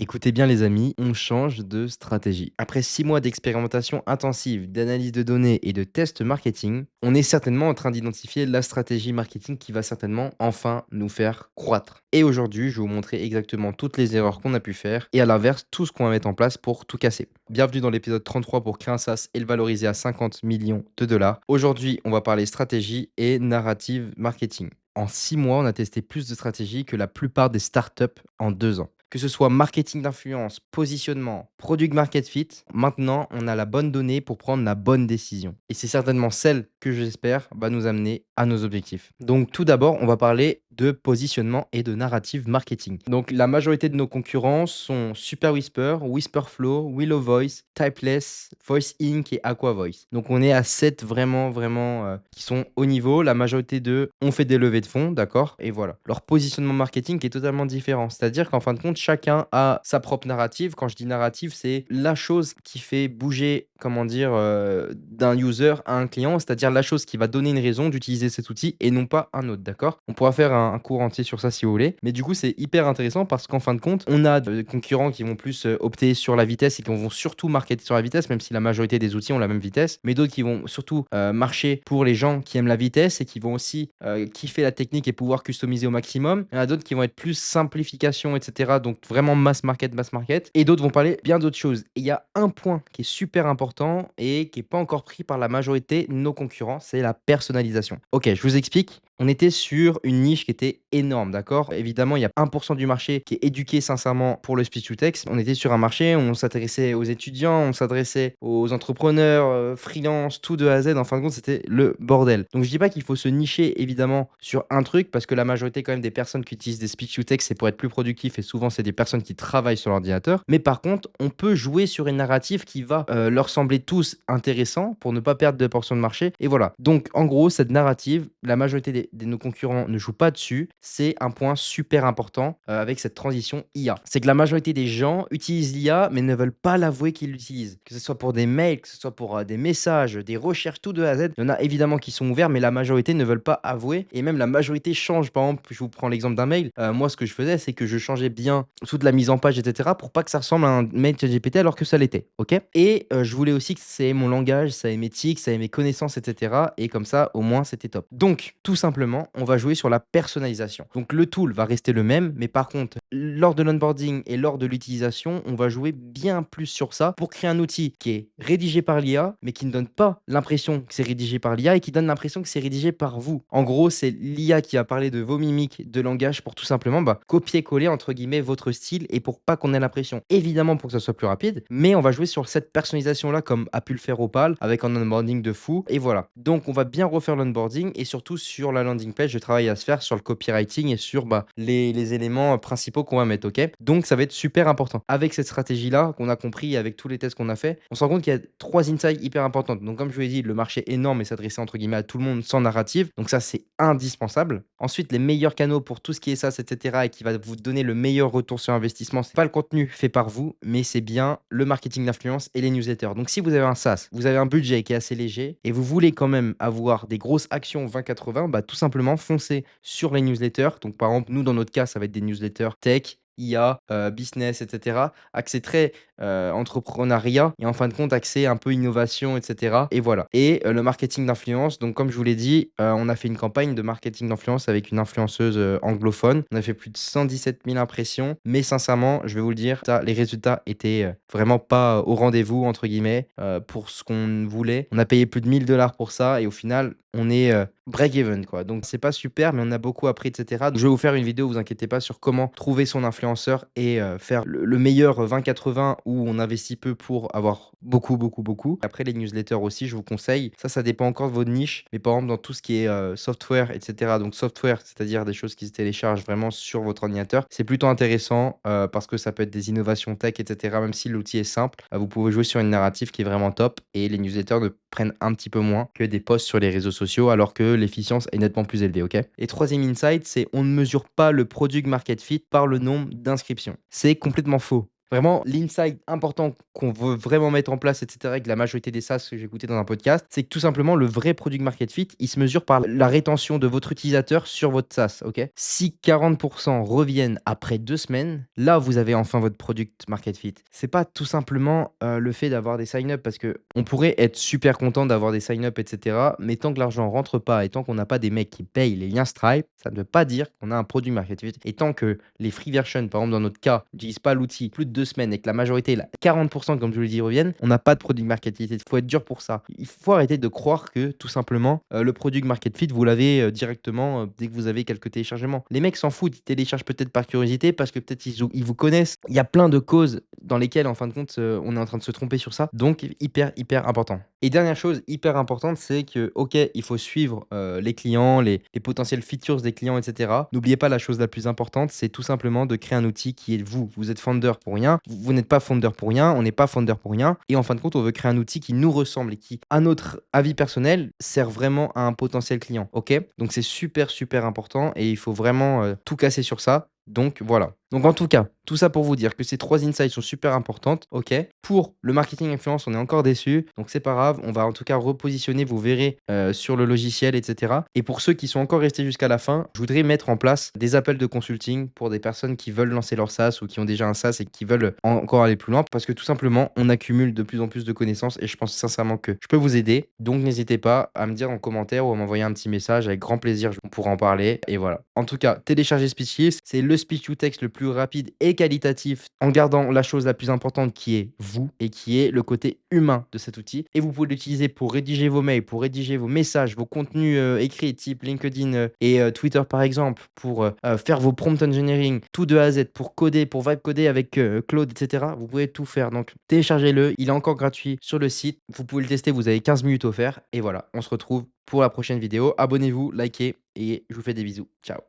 Écoutez bien les amis, on change de stratégie. Après 6 mois d'expérimentation intensive, d'analyse de données et de tests marketing, on est certainement en train d'identifier la stratégie marketing qui va certainement enfin nous faire croître. Et aujourd'hui, je vais vous montrer exactement toutes les erreurs qu'on a pu faire et à l'inverse, tout ce qu'on va mettre en place pour tout casser. Bienvenue dans l'épisode 33 pour créer un SaaS et le valoriser à 50 millions de dollars. Aujourd'hui, on va parler stratégie et narrative marketing. En 6 mois, on a testé plus de stratégies que la plupart des startups en 2 ans. Que ce soit marketing d'influence, positionnement, product market fit, maintenant on a la bonne donnée pour prendre la bonne décision. Et c'est certainement celle que j'espère va nous amener à nos objectifs. Donc tout d'abord, on va parler de positionnement et de narrative marketing. Donc la majorité de nos concurrents sont Super Whisper, Whisperflow, Willow Voice, Typeless, Voice Inc et Aqua Voice. Donc on est à 7 vraiment qui sont au niveau. La majorité d'eux ont fait des levées de fonds, d'accord. Et voilà. Leur positionnement marketing est totalement différent. C'est-à-dire qu'en fin de compte, chacun a sa propre narrative. Quand je dis narrative, c'est la chose qui fait bouger, comment dire, d'un user à un client, c'est-à-dire la chose qui va donner une raison d'utiliser cet outil et non pas un autre, d'accord. On pourra faire un cours entier sur ça si vous voulez. Mais du coup, c'est hyper intéressant parce qu'en fin de compte, on a des concurrents qui vont plus opter sur la vitesse et qui vont surtout marketer sur la vitesse, même si la majorité des outils ont la même vitesse, mais d'autres qui vont surtout marcher pour les gens qui aiment la vitesse et qui vont aussi kiffer la technique et pouvoir customiser au maximum. Il y en a d'autres qui vont être plus simplification, etc. Donc vraiment mass market, mass market. Et d'autres vont parler bien d'autres choses. Et il y a un point qui est super important et qui n'est pas encore pris par la majorité de nos concurrents, c'est la personnalisation. Ok, je vous explique. On était sur une niche qui était énorme, d'accord. Évidemment, il y a 1% du marché qui est éduqué sincèrement pour le speech to text. On était sur un marché où on s'intéressait aux étudiants, on s'adressait aux entrepreneurs, freelance, tout de A à Z. En fin de compte, c'était le bordel. Donc, je dis pas qu'il faut se nicher évidemment sur un truc parce que la majorité quand même des personnes qui utilisent des speech to text, c'est pour être plus productif et souvent c'est des personnes qui travaillent sur l'ordinateur. Mais par contre, on peut jouer sur une narrative qui va leur sembler tous intéressant pour ne pas perdre de portion de marché. Et voilà. Donc, en gros, cette narrative, la majorité de nos concurrents ne jouent pas dessus. C'est un point super important avec cette transition IA. C'est que la majorité des gens utilisent l'IA mais ne veulent pas l'avouer qu'ils l'utilisent. Que ce soit pour des mails, que ce soit pour des messages, des recherches, tout de A à Z. Il y en a évidemment qui sont ouverts, mais la majorité ne veulent pas avouer. Et même la majorité change. Par exemple, je vous prends l'exemple d'un mail. Moi, ce que je faisais, c'est que je changeais bien toute la mise en page, etc. pour pas que ça ressemble à un mail ChatGPT alors que ça l'était. Ok. Et je voulais aussi que ça ait mon langage, ça ait mes tics, ça ait mes connaissances, etc. Et comme ça, au moins, c'était top. Donc, tout simplement, on va jouer sur la personnalisation. Donc, le tool va rester le même, mais par contre, lors de l'onboarding et lors de l'utilisation, on va jouer bien plus sur ça pour créer un outil qui est rédigé par l'IA, mais qui ne donne pas l'impression que c'est rédigé par l'IA et qui donne l'impression que c'est rédigé par vous. En gros, c'est l'IA qui a parlé de vos mimiques, de langage pour tout simplement copier-coller entre guillemets votre style et pour pas qu'on ait l'impression, évidemment pour que ça soit plus rapide, mais on va jouer sur cette personnalisation-là comme a pu le faire Opal avec un onboarding de fou. Et voilà. Donc, on va bien refaire l'onboarding et surtout sur la landing page, je travaille à se faire sur le copywriting et sur les éléments principaux qu'on va mettre, ok. Donc, ça va être super important. Avec cette stratégie-là qu'on a compris, avec tous les tests qu'on a fait, on se rend compte qu'il y a 3 insights hyper importantes. Donc, comme je vous l'ai dit, le marché est énorme et s'adresser entre guillemets à tout le monde sans narrative. Donc, ça, c'est indispensable. Ensuite, les meilleurs canaux pour tout ce qui est SaaS, etc. et qui va vous donner le meilleur retour sur investissement, c'est pas le contenu fait par vous, mais c'est bien le marketing d'influence et les newsletters. Donc, si vous avez un SaaS, vous avez un budget qui est assez léger et vous voulez quand même avoir des grosses actions 20-80, tout simplement foncez sur les newsletters. Donc, par exemple, nous, dans notre cas, ça va être des newsletters tech, IA, business, etc. Accès très entrepreneuriat et en fin de compte, accès un peu innovation, etc. Et voilà. Et le marketing d'influence. Donc, comme je vous l'ai dit, on a fait une campagne de marketing d'influence avec une influenceuse anglophone. On a fait plus de 117 000 impressions. Mais sincèrement, je vais vous le dire, les résultats étaient vraiment pas au rendez-vous, entre guillemets, pour ce qu'on voulait. On a payé plus de 1000 dollars pour ça et au final, on est break-even, quoi. Donc, c'est pas super, mais on a beaucoup appris, etc. Donc, je vais vous faire une vidéo, vous inquiétez pas, sur comment trouver son influenceur et faire le meilleur 20-80 où on investit peu pour avoir beaucoup, beaucoup, beaucoup. Après, les newsletters aussi, je vous conseille. Ça dépend encore de votre niche. Mais par exemple, dans tout ce qui est software, etc. Donc, software, c'est-à-dire des choses qui se téléchargent vraiment sur votre ordinateur, c'est plutôt intéressant parce que ça peut être des innovations tech, etc. Même si l'outil est simple, vous pouvez jouer sur une narrative qui est vraiment top et les newsletters ne prennent un petit peu moins que des posts sur les réseaux sociaux alors que l'efficience est nettement plus élevée, ok. Et troisième insight, c'est on ne mesure pas le product market fit par le nombre d'inscriptions. C'est complètement faux. Vraiment, l'insight important qu'on veut vraiment mettre en place, et cetera, avec la majorité des SaaS que j'ai écouté dans un podcast, c'est que tout simplement, le vrai product market fit, il se mesure par la rétention de votre utilisateur sur votre SaaS, OK? Si 40 reviennent après 2 semaines, là, vous avez enfin votre product market fit. C'est pas tout simplement, le fait d'avoir des sign-up parce que on pourrait être super content d'avoir des sign-up et cetera, mais tant que l'argent rentre pas et tant qu'on n'a pas des mecs qui payent les liens Stripe, ça ne veut pas dire qu'on a un produit market fit et tant que les free versions, par exemple dans notre cas, n'utilisent pas l'outil plus de 2 semaines et que la majorité, là, 40 comme je vous l'ai dit, reviennent, on n'a pas de produit market fit. Il faut être dur pour ça. Il faut arrêter de croire que tout simplement, le produit market fit, vous l'avez, directement, dès que vous avez quelques téléchargements. Les mecs s'en foutent, ils téléchargent peut-être par curiosité parce que peut-être ils vous connaissent. Il y a plein de causes dans lesquelles, en fin de compte, on est en train de se tromper sur ça. Donc hyper, hyper important. Et dernière chose hyper importante, c'est que, OK, il faut suivre, les clients, les potentiels features des clients et cetera. N'oubliez pas la chose la plus importante, c'est tout simplement de créer un outil qui est vous. Vous êtes founder pour rien, vous n'êtes pas founder pour rien, on n'est pas founder pour rien et en fin de compte, on veut créer un outil qui nous ressemble et qui, à notre avis personnel, sert vraiment à un potentiel client, OK? Donc c'est super, super important et il faut vraiment, tout casser sur ça. Donc voilà. Donc en tout cas, tout ça pour vous dire que ces 3 insights sont super importantes, OK? Pour le marketing influence, on est encore déçus, donc c'est pas grave, on va en tout cas repositionner, vous verrez, sur le logiciel et cetera. Et pour ceux qui sont encore restés jusqu'à la fin, je voudrais mettre en place des appels de consulting pour des personnes qui veulent lancer leur SaaS ou qui ont déjà un SaaS et qui veulent encore aller plus loin parce que tout simplement, on accumule de plus en plus de connaissances et je pense sincèrement que je peux vous aider. Donc n'hésitez pas à me dire en commentaire ou à m'envoyer un petit message avec grand plaisir, on pourra en parler et voilà. En tout cas, téléchargez Speechlist, c'est le speech to text le plus rapide et qualitatif en gardant la chose la plus importante qui est vous et qui est le côté humain de cet outil. Et vous pouvez l'utiliser pour rédiger vos mails, pour rédiger vos messages, vos contenus écrits type LinkedIn et Twitter par exemple, pour faire vos prompt engineering, tout de A à Z, pour coder, pour vibe coder avec Claude, etc. Vous pouvez tout faire. Donc téléchargez-le, il est encore gratuit sur le site. Vous pouvez le tester, vous avez 15 minutes offertes. Et voilà, on se retrouve pour la prochaine vidéo. Abonnez-vous, likez et je vous fais des bisous. Ciao.